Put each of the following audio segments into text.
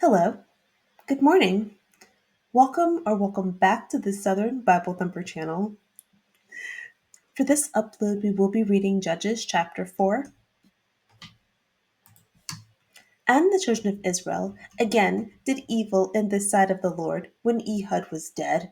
Hello, good morning. Welcome back to the Southern Bible Thumper channel. For this upload, we will be reading Judges chapter 4. And the children of Israel again did evil in the sight of the Lord when Ehud was dead.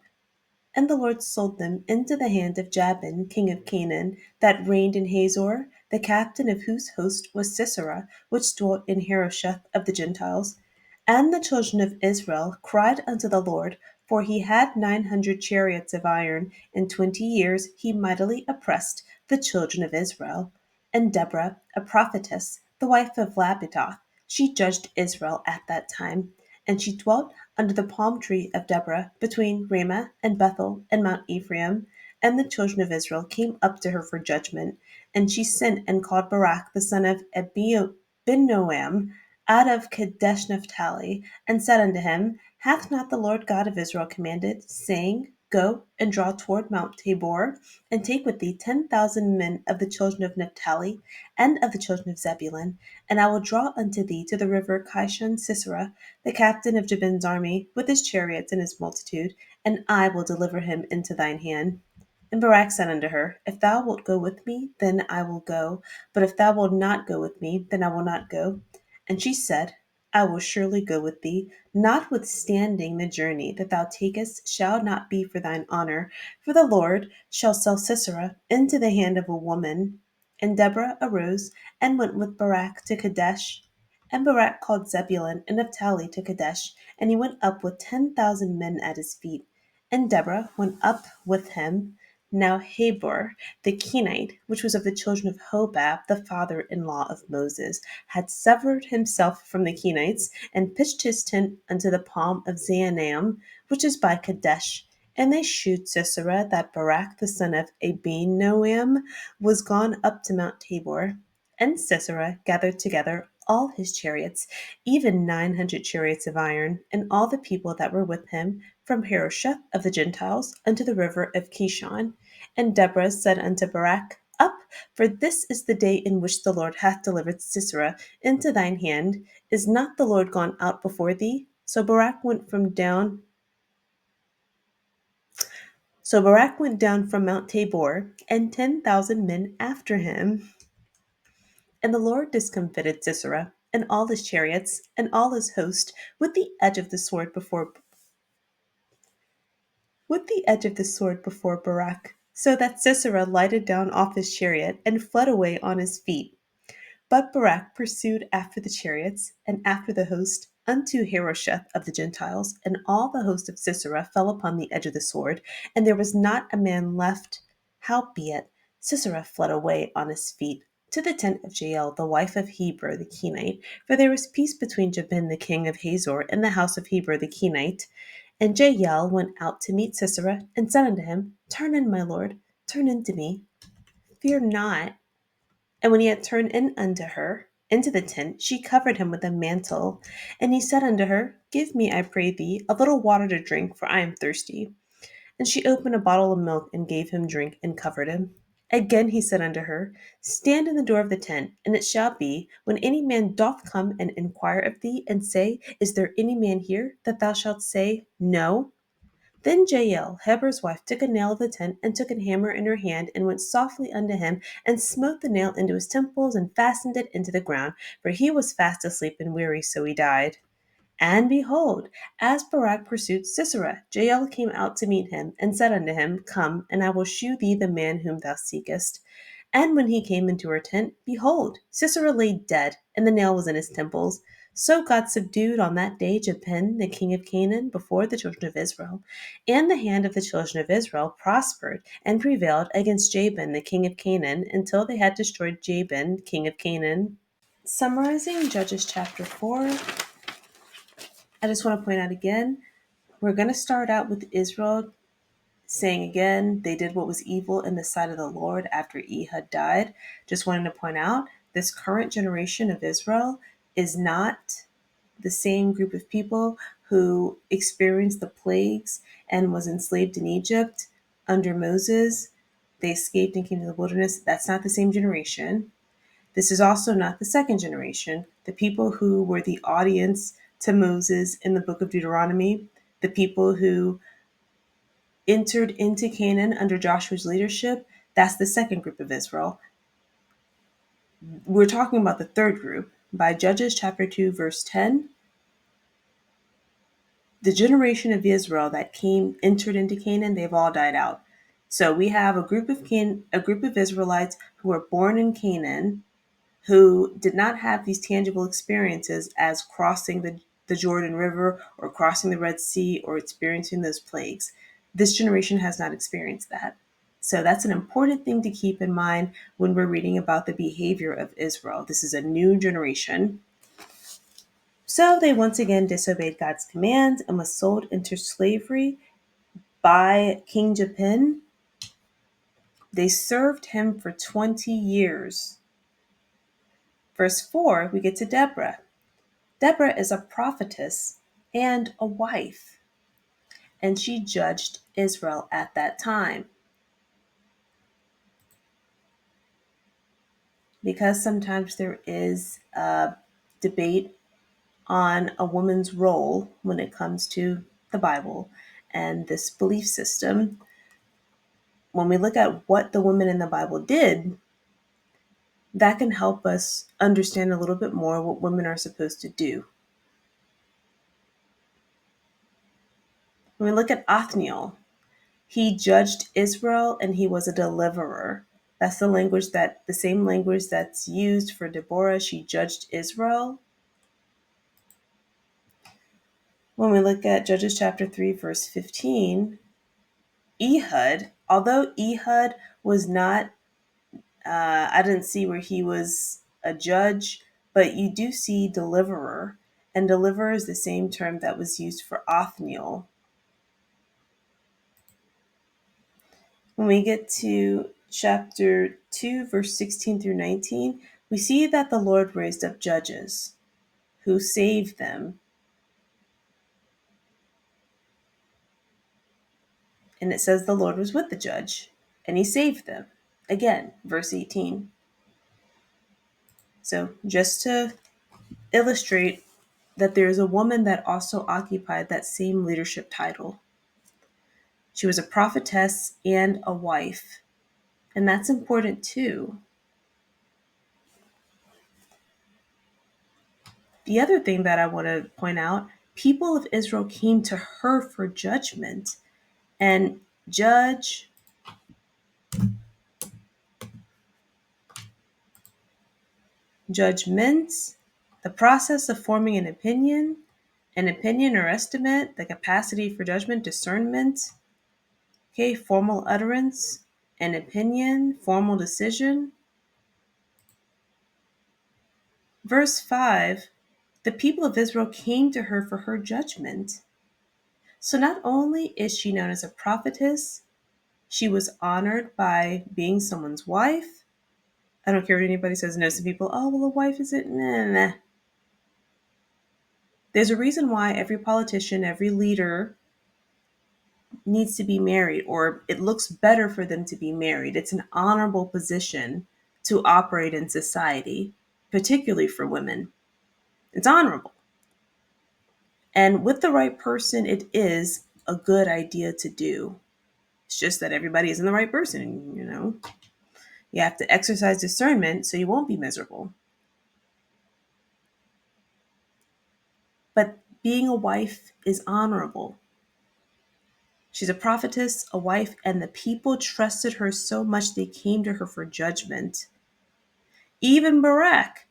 And the Lord sold them into the hand of Jabin, king of Canaan, that reigned in Hazor, the captain of whose host was Sisera, which dwelt in Harosheth of the Gentiles. And the children of Israel cried unto the Lord, for he had 900 chariots of iron. In 20 years he mightily oppressed the children of Israel. And Deborah, a prophetess, the wife of Lapidoth, she judged Israel at that time. And she dwelt under the palm tree of Deborah, between Ramah and Bethel and Mount Ephraim. And the children of Israel came up to her for judgment. And she sent and called Barak the son of Abinoam out of Kadesh Naphtali, and said unto him, Hath not the Lord God of Israel commanded, saying, Go and draw toward Mount Tabor, and take with thee 10,000 men of the children of Naphtali and of the children of Zebulun, and I will draw unto thee to the river Kishon Sisera, the captain of Jabin's army, with his chariots and his multitude, and I will deliver him into thine hand. And Barak said unto her, If thou wilt go with me, then I will go, but if thou wilt not go with me, then I will not go. And she said, I will surely go with thee, notwithstanding the journey that thou takest shall not be for thine honor, for the Lord shall sell Sisera into the hand of a woman. And Deborah arose and went with Barak to Kadesh. And Barak called Zebulun and Naphtali to Kadesh, and he went up with 10,000 men at his feet. And Deborah went up with him. Now Habor the Kenite, which was of the children of Hobab, the father-in-law of Moses, had severed himself from the Kenites, and pitched his tent unto the palm of Zaanaim, which is by Kadesh. And they shewed Sisera that Barak the son of Abinoam was gone up to Mount Tabor. And Sisera gathered together all his chariots, even 900 chariots of iron, and all the people that were with him, from Harosheth of the Gentiles unto the river of Kishon. And Deborah said unto Barak, Up, for this is the day in which the Lord hath delivered Sisera into thine hand. Is not the Lord gone out before thee? So Barak went down from Mount Tabor, and 10,000 men after him. And the Lord discomfited Sisera, and all his chariots, and all his host, with the edge of the sword before Barak, so that Sisera lighted down off his chariot, and fled away on his feet. But Barak pursued after the chariots, and after the host, unto Harosheth of the Gentiles, and all the host of Sisera fell upon the edge of the sword, and there was not a man left. Howbeit Sisera fled away on his feet to the tent of Jael, the wife of Heber the Kenite, for there was peace between Jabin the king of Hazor and the house of Heber the Kenite. And Jael went out to meet Sisera, and said unto him, Turn in, my lord, turn in to me, fear not. And when he had turned in unto her into the tent, she covered him with a mantle. And he said unto her, Give me, I pray thee, a little water to drink, for I am thirsty. And she opened a bottle of milk, and gave him drink, and covered him. Again he said unto her, Stand in the door of the tent, and it shall be, when any man doth come and inquire of thee, and say, Is there any man here? That thou shalt say, No. Then Jael, Heber's wife, took a nail of the tent, and took a hammer in her hand, and went softly unto him, and smote the nail into his temples, and fastened it into the ground, for he was fast asleep and weary, so he died. And behold, as Barak pursued Sisera, Jael came out to meet him, and said unto him, Come, and I will shew thee the man whom thou seekest. And when he came into her tent, behold, Sisera lay dead, and the nail was in his temples. So God subdued on that day Jabin, the king of Canaan, before the children of Israel. And the hand of the children of Israel prospered and prevailed against Jabin, the king of Canaan, until they had destroyed Jabin, king of Canaan. Summarizing Judges chapter 4, I just want to point out again, we're going to start out with Israel saying again, they did what was evil in the sight of the Lord after Ehud died. Just wanted to point out, this current generation of Israel is not the same group of people who experienced the plagues and was enslaved in Egypt under Moses. They escaped and came to the wilderness. That's not the same generation. This is also not the second generation. The people who were the audience to Moses in the book of Deuteronomy, the people who entered into Canaan under Joshua's leadership, that's the second group of Israel. We're talking about the third group. By Judges chapter 2, verse 10, the generation of Israel that entered into Canaan, they've all died out. So we have a group of Israelites who were born in Canaan, who did not have these tangible experiences as crossing the Jordan River or crossing the Red Sea or experiencing those plagues. This generation has not experienced that. So that's an important thing to keep in mind when we're reading about the behavior of Israel. This is a new generation. So they once again disobeyed God's commands and was sold into slavery by King Jabin. They served him for 20 years. Verse 4, we get to Deborah. Deborah is a prophetess and a wife, and she judged Israel at that time. Because sometimes there is a debate on a woman's role when it comes to the Bible and this belief system, when we look at what the women in the Bible did, that can help us understand a little bit more what women are supposed to do. When we look at Othniel, he judged Israel and he was a deliverer. That's the same language that's used for Deborah. She judged Israel. When we look at Judges chapter 3, verse 15, Ehud, although Ehud was not, I didn't see where he was a judge, but you do see deliverer. And deliverer is the same term that was used for Othniel. When we get to chapter 2, verse 16 through 19, we see that the Lord raised up judges who saved them. And it says the Lord was with the judge and he saved them. Again, verse 18. So just to illustrate that there is a woman that also occupied that same leadership title. She was a prophetess and a wife. And that's important too. The other thing that I want to point out, people of Israel came to her for judgment. And judgment, the process of forming an opinion or estimate, the capacity for judgment, discernment, okay, formal utterance, an opinion, formal decision. Verse 5, the people of Israel came to her for her judgment. So not only is she known as a prophetess, she was honored by being someone's wife. I don't care what anybody says. No, some people, oh, well, a wife isn't, nah. There's a reason why every politician, every leader needs to be married, or it looks better for them to be married. It's an honorable position to operate in society, particularly for women. It's honorable. And with the right person, it is a good idea to do. It's just that everybody isn't the right person, you know. You have to exercise discernment so you won't be miserable. But being a wife is honorable. She's a prophetess, a wife, and the people trusted her so much they came to her for judgment. Even Barak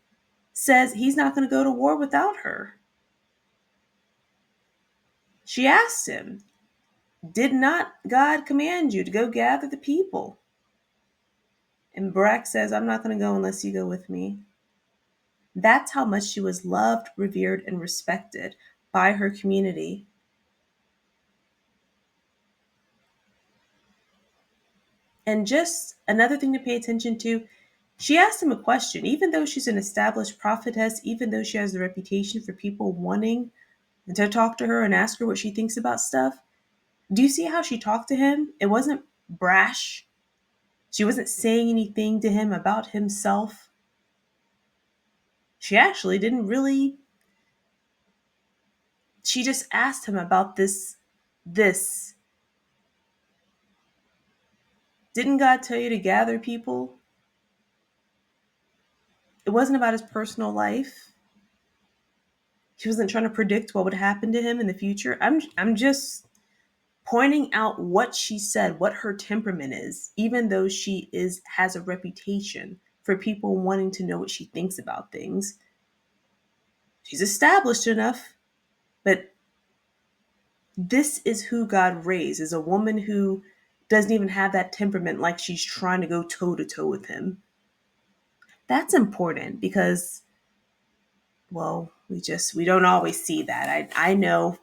says he's not going to go to war without her. She asks him, did not God command you to go gather the people? And Barak says, I'm not going to go unless you go with me. That's how much she was loved, revered, and respected by her community. And just another thing to pay attention to, she asked him a question. Even though she's an established prophetess, even though she has the reputation for people wanting to talk to her and ask her what she thinks about stuff, do you see how she talked to him? It wasn't brash. She wasn't saying anything to him about himself. She actually didn't really She just asked him about this. Didn't God tell you to gather people? It wasn't about his personal life. She wasn't trying to predict what would happen to him in the future. I'm just pointing out what she said, what her temperament is, even though she has a reputation for people wanting to know what she thinks about things. She's established enough, but this is who God raised, is a woman who doesn't even have that temperament, like she's trying to go toe to toe with him. That's important because, well, we don't always see that. I know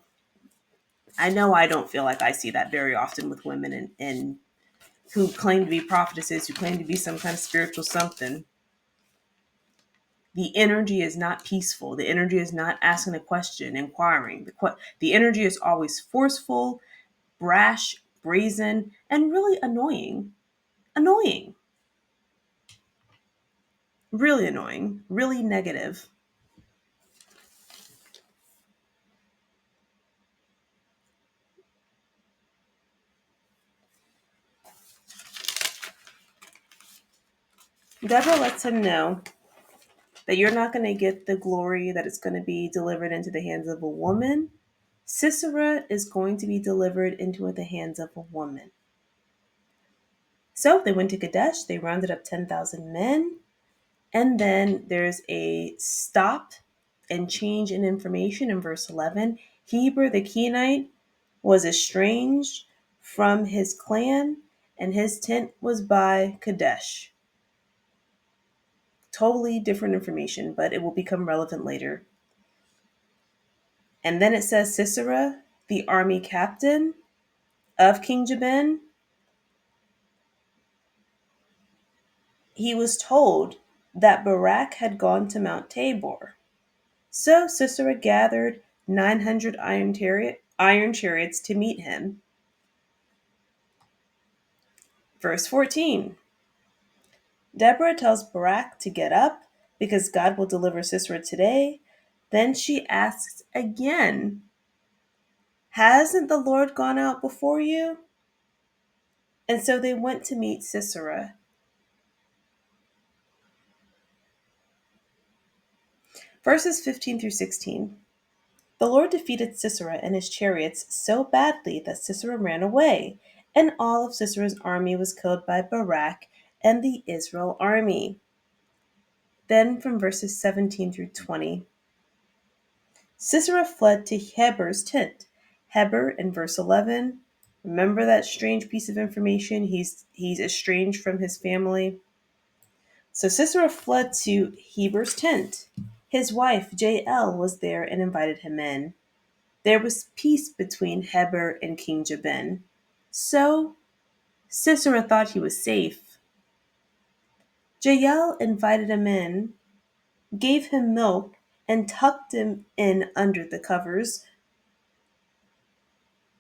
I don't feel like I see that very often with women and who claim to be prophetesses, who claim to be some kind of spiritual something. The energy is not peaceful. The energy is not asking a question, inquiring. The energy is always forceful, brash, brazen, and really annoying. Annoying. Really annoying. Really negative. Deborah lets him know that you're not going to get the glory, that it's going to be delivered into the hands of a woman. Sisera is going to be delivered into the hands of a woman. So they went to Kadesh, they rounded up 10,000 men, and then there's a stop and change in information in verse 11. Heber the Kenite was estranged from his clan, and his tent was by Kadesh. Totally different information, but it will become relevant later. And then it says Sisera, the army captain of King Jabin, he was told that Barak had gone to Mount Tabor. So Sisera gathered 900 iron chariots to meet him. Verse 14. Deborah tells Barak to get up because God will deliver Sisera today. Then she asks again, hasn't the Lord gone out before you? And so they went to meet Sisera. Verses 15 through 16. The Lord defeated Sisera and his chariots so badly that Sisera ran away, and all of Sisera's army was killed by Barak and the Israel army. Then from verses 17 through 20. Sisera fled to Heber's tent. Heber in verse 11. Remember that strange piece of information? He's estranged from his family. So Sisera fled to Heber's tent. His wife Jael was there and invited him in. There was peace between Heber and King Jabin. So Sisera thought he was safe. Jael invited him in, gave him milk, and tucked him in under the covers.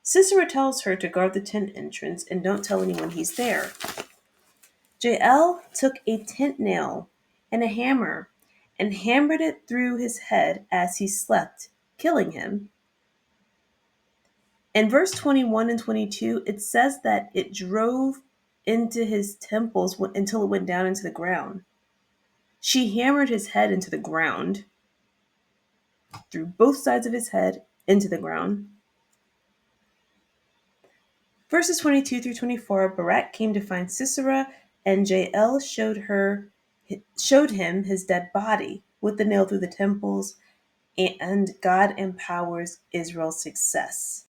Sisera tells her to guard the tent entrance and don't tell anyone he's there. Jael took a tent nail and a hammer and hammered it through his head as he slept, killing him. In verse 21 and 22, it says that it drove into his temples until it went down into the ground. She hammered his head into the ground, through both sides of his head into the ground. Verses 22 through 24, Barak came to find Sisera, and Jael showed him his dead body with the nail through the temples, and God empowers Israel's success.